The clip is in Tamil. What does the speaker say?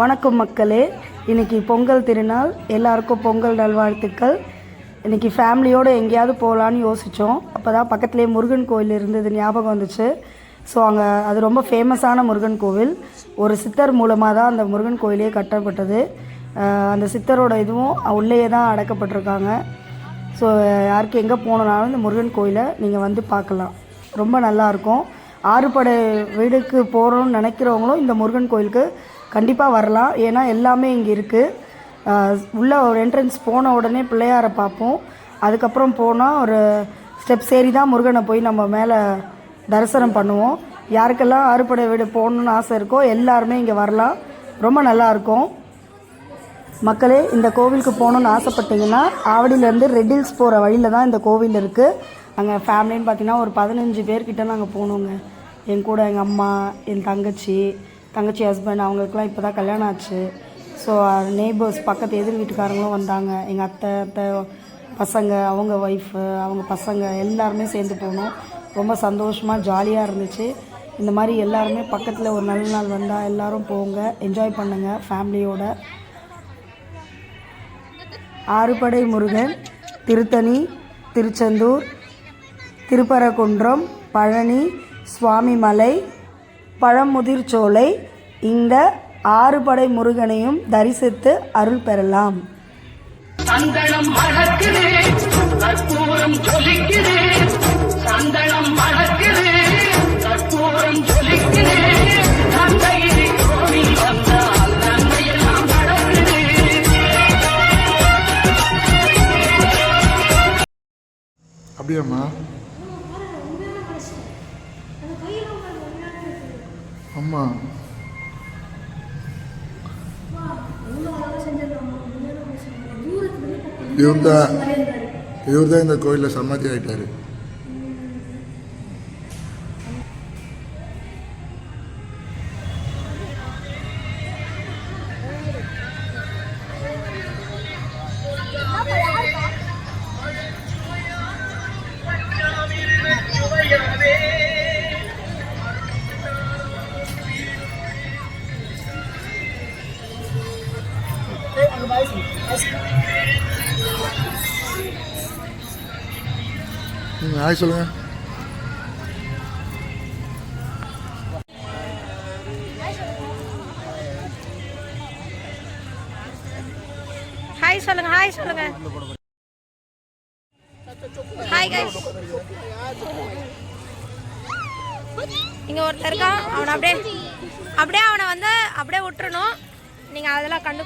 வணக்கம் மக்களே, இன்றைக்கி பொங்கல் திருநாள். எல்லாருக்கும் பொங்கல் நல்வாழ்த்துக்கள். இன்றைக்கி ஃபேமிலியோடு எங்கேயாவது போகலான்னு யோசித்தோம். அப்போ தான் பக்கத்துலேயே முருகன் கோவில் இருந்தது ஞாபகம் வந்துச்சு. ஸோ அங்கே அது ரொம்ப ஃபேமஸான முருகன் கோவில். ஒரு சித்தர் மூலமாக தான் அந்த முருகன் கோயிலே கட்டப்பட்டது. அந்த சித்தரோட இதுவும் உள்ளேயே தான் அடக்கப்பட்டிருக்காங்க. ஸோ யாருக்கு எங்கே போனனாலும் இந்த முருகன் கோயிலை நீங்கள் வந்து பார்க்கலாம். ரொம்ப நல்லாயிருக்கும். ஆறுபடை வீடுக்கு போகிறோன்னு நினைக்கிறவங்களும் இந்த முருகன் கோயிலுக்கு கண்டிப்பாக வரலாம். ஏன்னா எல்லாமே இங்கே இருக்குது. உள்ளே ஒரு என்ட்ரன்ஸ் போன உடனே பிள்ளையாரை பார்ப்போம். அதுக்கப்புறம் போனால் ஒரு ஸ்டெப்ஸ் ஏறி தான் முருகனை போய் நம்ம மேலே தரிசனம் பண்ணுவோம். யாருக்கெல்லாம் ஆறுபடை வீடு போகணுன்னு ஆசை இருக்கோ எல்லாருமே இங்கே வரலாம். ரொம்ப நல்லாயிருக்கும். மக்களே, இந்த கோவிலுக்கு போகணுன்னு ஆசைப்பட்டீங்கன்னா ஆவடியிலேருந்து ரெட் ஹில்ஸ் போகிற வழியில் தான் இந்த கோவில் இருக்குது. அங்கே ஃபேமிலின்னு பார்த்தீங்கன்னா ஒரு 15 பேர்கிட்ட நாங்கள் போனோங்க. என் கூட எங்கள் அம்மா, என் தங்கச்சி ஹஸ்பண்ட், அவங்களுக்குலாம் இப்போ தான் கல்யாணம் ஆச்சு. ஸோ நெய்பர்ஸ் பக்கத்து எதிர் வீட்டுக்காரங்களும் வந்தாங்க. எங்கள் அத்தை பசங்க, அவங்க ஒய்ஃபு, அவங்க பசங்க எல்லாருமே சேர்ந்து போனோம். ரொம்ப சந்தோஷமாக ஜாலியாக இருந்துச்சு. இந்த மாதிரி எல்லாருமே பக்கத்தில் ஒரு நல்ல நாள் வந்தால் எல்லோரும் போங்க, என்ஜாய் பண்ணுங்கள் ஃபேமிலியோட. ஆறுபடை முருகன் திருத்தணி, திருச்செந்தூர், திருப்பரங்குன்றம், பழனி, சுவாமிமலை, பழமுதிர்ச்சோலை, இந்த ஆறுபடை முருகனையும் தரிசித்து அருள் பெறலாம். அப்படியாம்மா? அம்மா இவர் தான் இந்த கோயிலில் சமாதி ஆயிட்டாரு. ஹாய் சொல்லுங்க. ஹாய் சொல்லுங்க. ஹாய் சொல்லுங்க. Hi guys. இங்க ஒருத்தர் இருக்கான். அவனை அப்படியே அவனை வந்து அப்படியே விட்டுறணும். நீங்க அதெல்லாம் கண்டு